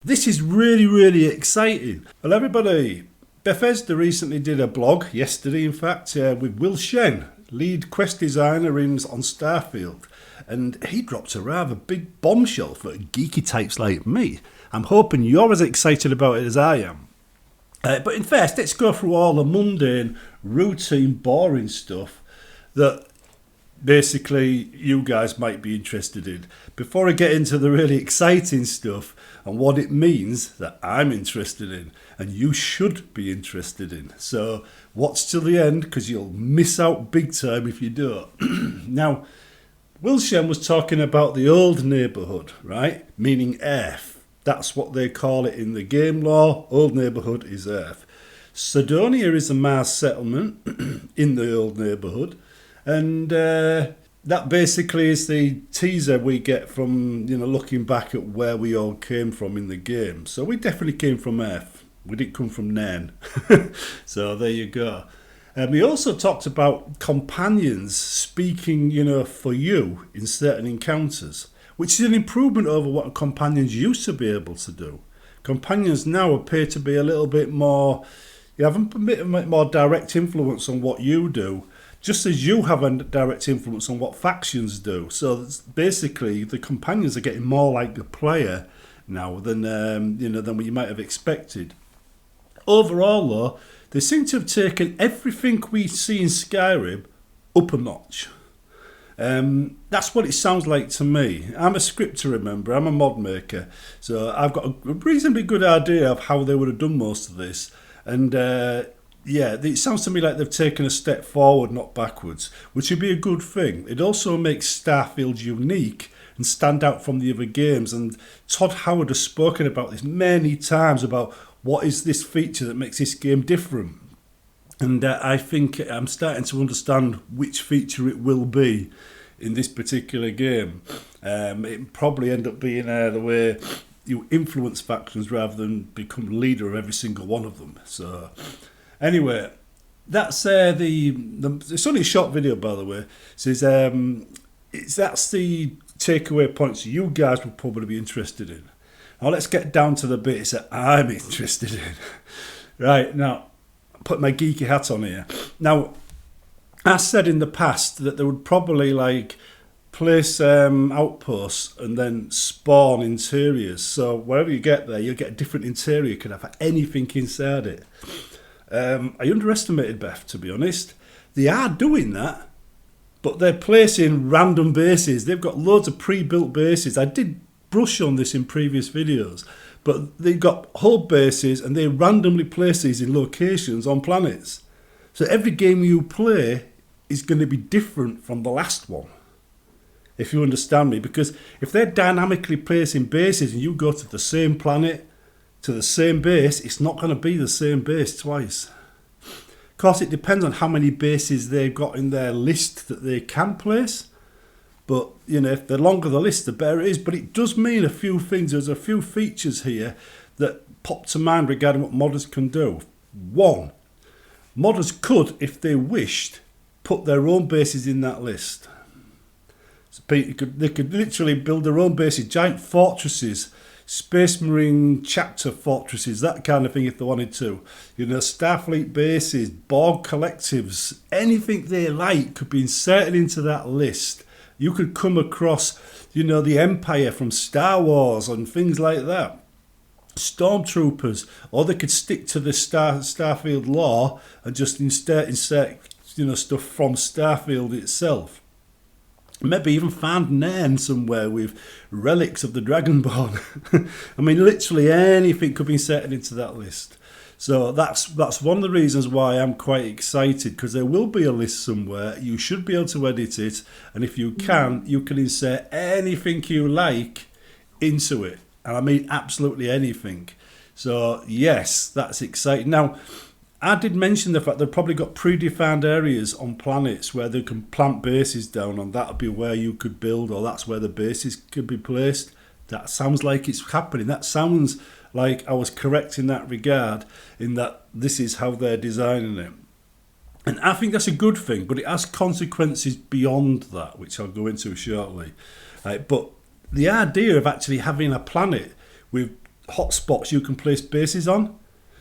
This is really, really exciting. Well, everybody, Bethesda recently did a blog, yesterday in fact, with Will Shen, lead quest designer on Starfield. And he dropped a rather big bombshell for geeky types like me. I'm hoping you're as excited about it as I am. But in first, let's go through all the mundane, routine, boring stuff that basically you guys might be interested in before I get into the really exciting stuff and what it means that I'm interested in and you should be interested in. So watch till the end because you'll miss out big time if you don't. Now, Will Shen was talking about the old neighbourhood, right? Meaning Earth. That's what they call it in the game lore. Old neighbourhood is Earth. Cydonia is a Mars settlement in the old neighbourhood. And that basically is the teaser we get from, looking back at where we all came from in the game. So we definitely came from Earth. We didn't come from Nairn. So there you go. We also talked about companions speaking, for you in certain encounters, which is an improvement over what companions used to be able to do. Companions now appear to be a little bit more, you have a bit more direct influence on what you do, just as you have a direct influence on what factions do. So basically, the companions are getting more like the player now than what you might have expected. Overall, though, they seem to have taken everything we see in Skyrim up a notch. That's what it sounds like to me. I'm a scripter, remember. I'm a mod maker, so I've got a reasonably good idea of how they would have done most of this. And it sounds to me like they've taken a step forward, not backwards, which would be a good thing. It also makes Starfield unique and stand out from the other games. And Todd Howard has spoken about this many times, about what is this feature that makes this game different. And I think I'm starting to understand which feature it will be in this particular game. It probably end up being the way you influence factions rather than become leader of every single one of them. So anyway, that's it's only a short video, by the way. Says that's the takeaway points you guys will probably be interested in. Now let's get down to the bits that I'm interested in. Right, now put my geeky hat on here. Now, I said in the past that they would probably place outposts and then spawn interiors. So wherever you get there, you'll get a different interior. You can have anything inside it. I underestimated Beth, to be honest. They are doing that, but they're placing random bases. They've got loads of pre-built bases. I did brush on this in previous videos, but they've got whole bases and they randomly place these in locations on planets. So every game you play is going to be different from the last one, if you understand me. Because if they're dynamically placing bases and you go to the same planet, to the same base, it's not going to be the same base twice. Of course, it depends on how many bases they've got in their list that they can place. But, if the longer the list, the better it is. But it does mean a few things. There's a few features here that pop to mind regarding what modders can do. One, modders could, if they wished, put their own bases in that list. So they could literally build their own bases, giant fortresses, Space Marine chapter fortresses, that kind of thing if they wanted to. Starfleet bases, Borg collectives, anything they like could be inserted into that list. You could come across, the Empire from Star Wars and things like that. Stormtroopers, or they could stick to the Starfield lore and just insert stuff from Starfield itself. Maybe even find Nairn somewhere with relics of the Dragonborn. I mean, literally anything could be inserted into that list. So that's one of the reasons why I'm quite excited, because there will be a list somewhere. You should be able to edit it, and if you can insert anything you like into it. And I mean absolutely anything. So yes, that's exciting. Now, I did mention the fact they've probably got predefined areas on planets where they can plant bases down, and that'll be where you could build, or that's where the bases could be placed. That sounds like it's happening. That sounds like I was correct in that regard, in that this is how they're designing it. And I think that's a good thing, but it has consequences beyond that, which I'll go into shortly. But the idea of actually having a planet with hotspots you can place bases on.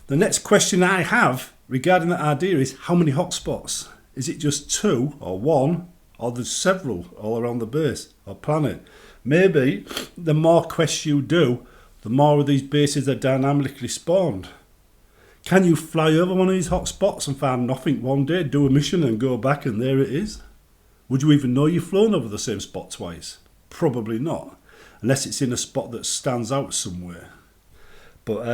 The next question I have regarding that idea is, how many hotspots? Is it just 2 or 1, or there's several all around the base or planet? Maybe the more quests you do, the more of these bases are dynamically spawned. Can you fly over one of these hotspots and find nothing one day, do a mission and go back and there it is? Would you even know you've flown over the same spot twice? Probably not, unless it's in a spot that stands out somewhere. But,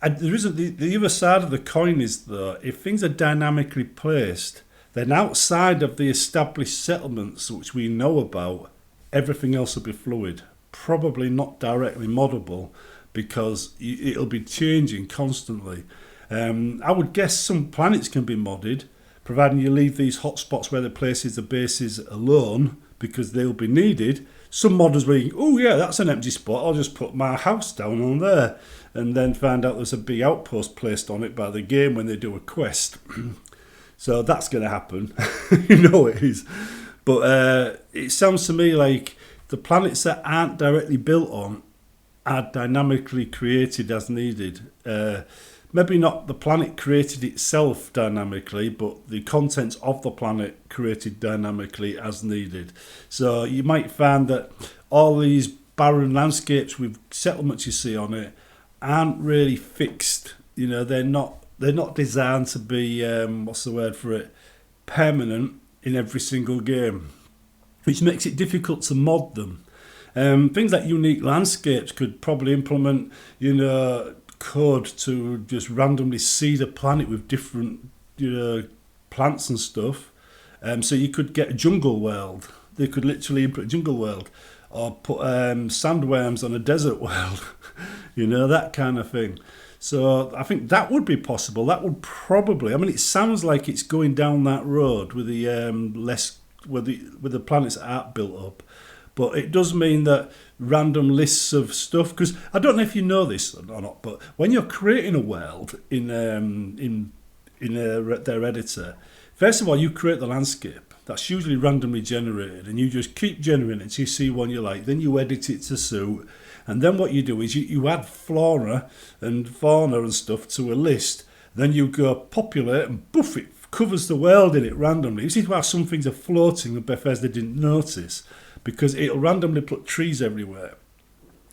there isn't the other side of the coin is, though, if things are dynamically placed, then outside of the established settlements which we know about, everything else will be fluid. Probably not directly moddable, because it'll be changing constantly. I would guess some planets can be modded, providing you leave these hotspots where the places the bases alone, because they'll be needed. Some modders will think, oh yeah, that's an empty spot, I'll just put my house down on there, and then find out there's a big outpost placed on it by the game when they do a quest. So that's going to happen. You know it is. But it sounds to me like the planets that aren't directly built on are dynamically created as needed. Maybe not the planet created itself dynamically, but the contents of the planet created dynamically as needed. So you might find that all these barren landscapes with settlements you see on it aren't really fixed. You know, they're not designed to be permanent in every single game, which makes it difficult to mod them. Things like unique landscapes could probably implement, code to just randomly seed a planet with different, plants and stuff. So you could get a jungle world. They could literally input a jungle world, or put sandworms on a desert world. That kind of thing. So I think that would be possible. That would probably. I mean, it sounds like it's going down that road with the with the planets that aren't built up. But it does mean that random lists of stuff, because I don't know if you know this or not, but when you're creating a world in their editor, first of all, you create the landscape. That's usually randomly generated, and you just keep generating it until you see one you like. Then you edit it to suit, and then what you do is you add flora and fauna and stuff to a list. Then you go populate, and boof, it covers the world in it randomly. You see why some things are floating and Bethesda didn't notice, because it'll randomly put trees everywhere.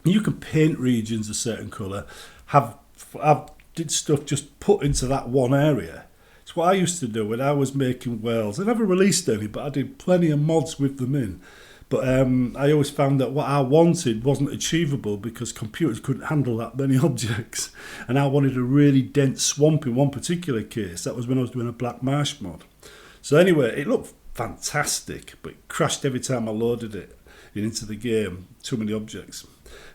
You can paint regions a certain colour, did stuff just put into that one area. It's what I used to do when I was making worlds. I never released any, but I did plenty of mods with them in. But I always found that what I wanted wasn't achievable because computers couldn't handle that many objects. And I wanted a really dense swamp in one particular case. That was when I was doing a Black Marsh mod. So anyway, it looked fantastic, but it crashed every time I loaded it into the game. Too many objects.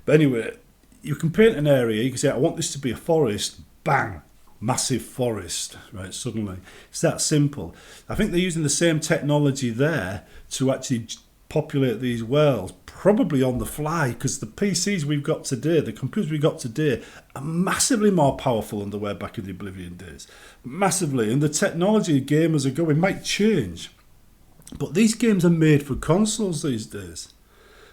But anyway, you can paint an area. You can say, I want this to be a forest. Bang! Massive forest, right? Suddenly. It's that simple. I think they're using the same technology there to actually populate these worlds, probably on the fly, because the PCs we've got today, the computers we've got today, are massively more powerful than they were back in the Oblivion days. Massively. And the technology gamers are going might change. But these games are made for consoles these days.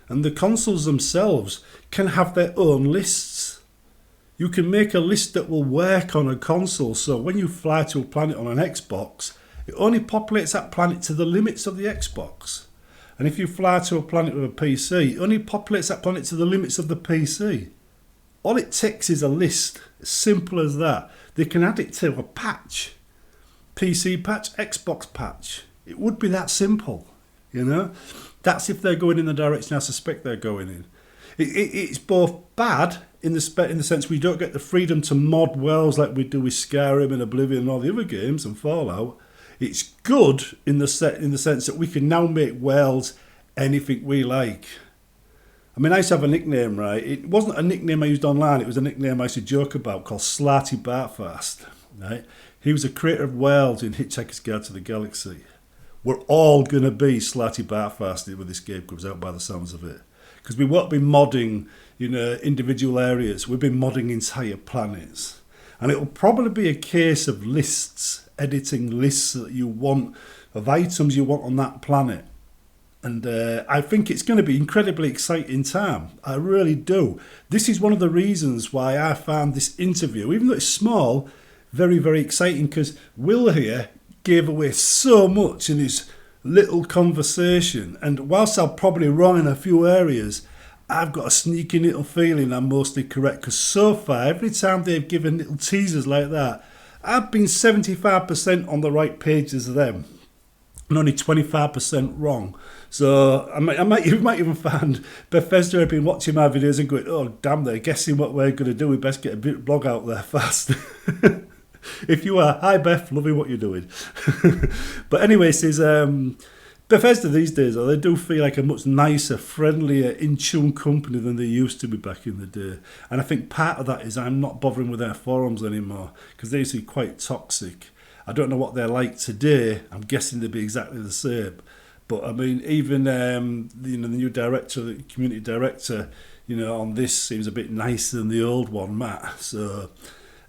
And the consoles themselves can have their own lists. You can make a list that will work on a console. So when you fly to a planet on an Xbox, it only populates that planet to the limits of the Xbox. And if you fly to a planet with a PC, it only populates that planet to the limits of the PC. All it takes is a list. As simple as that. They can add it to a patch. PC patch, Xbox patch. It would be that simple, That's if they're going in the direction I suspect they're going in. It's both bad in the sense we don't get the freedom to mod worlds like we do with Skyrim and Oblivion and all the other games and Fallout. It's good in the sense that we can now make worlds anything we like. I mean, I used to have a nickname, right? It wasn't a nickname I used online. It was a nickname I used to joke about called Slarty Bartfast, right? He was a creator of worlds in Hitchhiker's Guide to the Galaxy. We're all going to be Slarty Bartfast when this game comes out by the sounds of it. Because we won't be modding, individual areas. We've been modding entire planets. And it will probably be a case of lists, editing lists that you want, of items you want on that planet. And I think it's going to be incredibly exciting time. I really do. This is one of the reasons why I found this interview, even though it's small, very, very exciting, because Will here gave away so much in his little conversation. And whilst I'm probably wrong in a few areas, I've got a sneaky little feeling I'm mostly correct, because so far, every time they've given little teasers like that, I've been 75% on the right page as them, and only 25% wrong. So you might even find Bethesda have been watching my videos and going, oh damn, they're guessing what we're going to do. We best get a bit blog out there fast. If you are, hi Beth, loving what you're doing. But anyway, says Bethesda these days, they do feel like a much nicer, friendlier, in-tune company than they used to be back in the day. And I think part of that is I'm not bothering with their forums anymore, because they used to be quite toxic. I don't know what they're like today. I'm guessing they'd be exactly the same. But I mean, even the new director, the community director, on this seems a bit nicer than the old one, Matt. So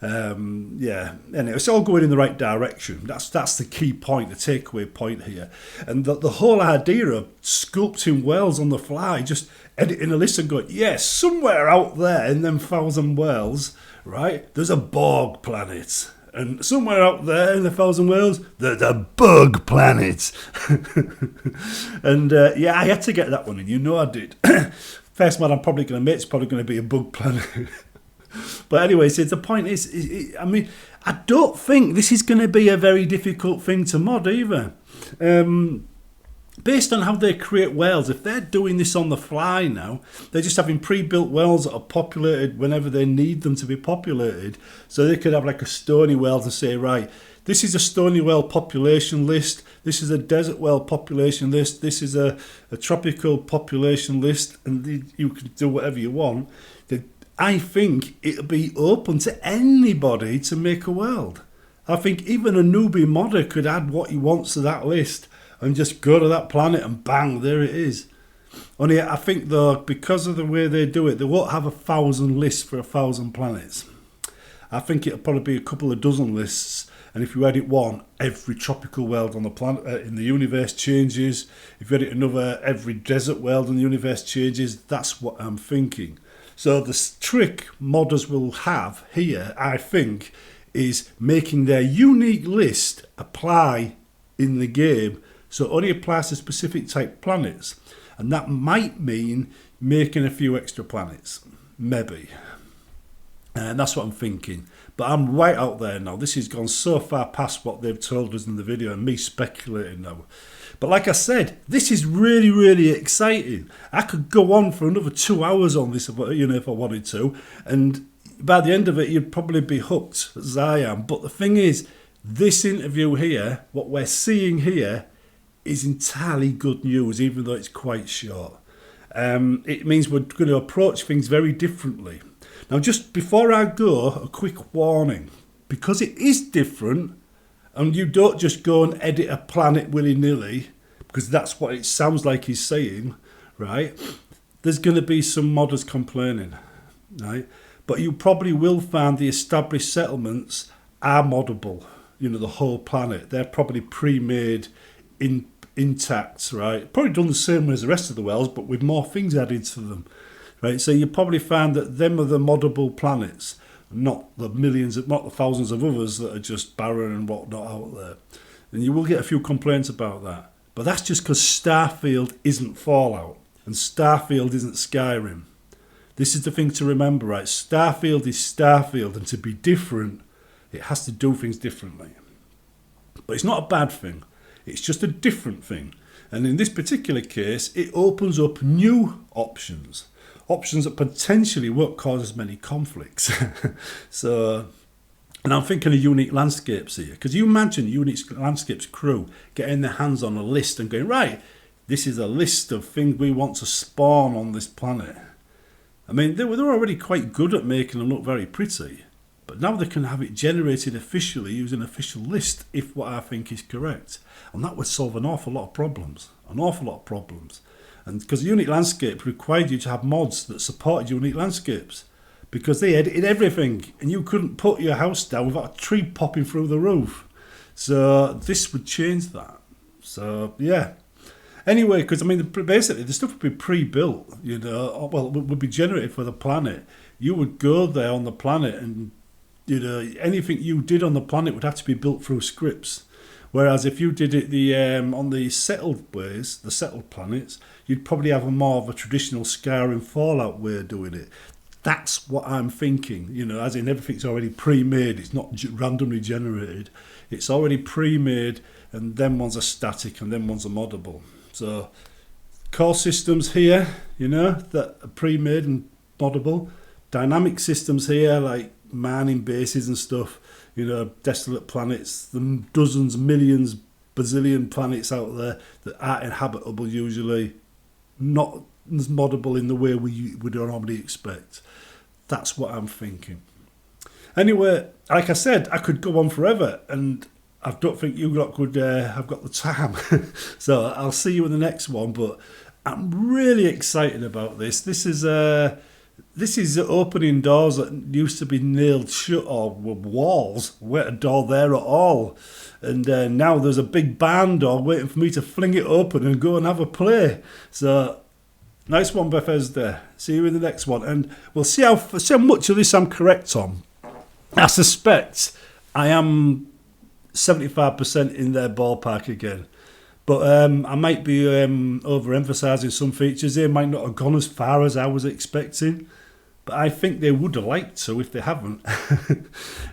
yeah. Anyway, it's all going in the right direction. That's the key point, the takeaway point here. And the whole idea of sculpting wells on the fly, just editing a list and going, yes, somewhere out there in them 1,000 wells, right? There's a Borg planet. And somewhere out there in the 1,000 wells, there's a bug planet. And yeah, I had to get that one in. I did. First one I'm probably going to make is probably going to be a bug planet. But anyway, so the point is, I mean, I don't think this is going to be a very difficult thing to mod either. Based on how they create wells, if they're doing this on the fly now, they're just having pre-built wells that are populated whenever they need them to be populated. So they could have like a stony well to say, right, this is a stony well population list, this is a desert well population list, this is a tropical population list, and you can do whatever you want. I think it'll be open to anybody to make a world. I think even a newbie modder could add what he wants to that list and just go to that planet and bang, there it is. Only I think though, because of the way they do it, they won't have 1,000 lists for 1,000 planets. I think it'll probably be a couple of dozen lists, and if you edit one, every tropical world on the planet in the universe changes. If you edit another, every desert world in the universe changes. That's what I'm thinking. So the trick modders will have here, I think, is making their unique list apply in the game, so it only applies to specific type planets. And that might mean making a few extra planets, maybe. And that's what I'm thinking. But I'm right out there now. This has gone so far past what they've told us in the video and me speculating now. But like I said, this is really, really exciting. I could go on for another 2 hours on this, if I wanted to. And by the end of it, you'd probably be hooked, as I am. But the thing is, this interview here, what we're seeing here, is entirely good news, even though it's quite short. It means we're going to approach things very differently. Now, just before I go, a quick warning. Because it is different, and you don't just go and edit a planet willy-nilly, because that's what it sounds like he's saying, right? There's going to be some modders complaining, right? But you probably will find the established settlements are moddable, the whole planet. They're probably pre-made intact, right? Probably done the same way as the rest of the wells, but with more things added to them, right? So you probably find that them are the moddable planets, not the thousands of others that are just barren and whatnot out there. And you will get a few complaints about that. But that's just because Starfield isn't Fallout, and Starfield isn't Skyrim. This is the thing to remember, right? Starfield is Starfield, and to be different, it has to do things differently. But it's not a bad thing. It's just a different thing. And in this particular case, it opens up new options. Options that potentially won't cause as many conflicts. And I'm thinking of Unique Landscapes here. Because you imagine Unique Landscapes crew getting their hands on a list and going, right, this is a list of things we want to spawn on this planet. I mean, they're already quite good at making them look very pretty. But now they can have it generated officially using an official list, if what I think is correct. And that would solve an awful lot of problems. And because Unique Landscape required you to have mods that supported Unique Landscapes, because they edited everything, and you couldn't put your house down without a tree popping through the roof. So this would change that. So yeah. Anyway, because I mean, basically the stuff would be pre-built, you know, well, would be generated for the planet. You would go there on the planet, and you know, anything you did on the planet would have to be built through scripts. Whereas if you did it on the settled ways, the settled planets, you'd probably have a more of a traditional Skyrim Fallout way of doing it. That's what I'm thinking, you know, as in everything's already pre-made. It's not randomly generated. It's already pre-made, and then ones are static, and then ones are moddable. So core systems here, you know, that are pre-made and moddable. Dynamic systems here, like mining bases and stuff, you know, desolate planets, the dozens, millions, bazillion planets out there that aren't inhabitable usually, not as moddable in the way we would normally expect. That's what I'm thinking. Anyway, like I said, I could go on forever, and I don't think you lot could have got the time. So I'll see you in the next one, but I'm really excited about this. This is opening doors that used to be nailed shut or were walls. Weren't a door there at all. And now there's a big barn door waiting for me to fling it open and go and have a play. So, nice one, Bethesda. See you in the next one. And we'll see how much of this I'm correct on. I suspect I am 75% in their ballpark again. But I might be overemphasising some features here. Might not have gone as far as I was expecting. But I think they would have liked to if they haven't.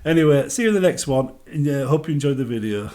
Anyway, see you in the next one. And hope you enjoyed the video.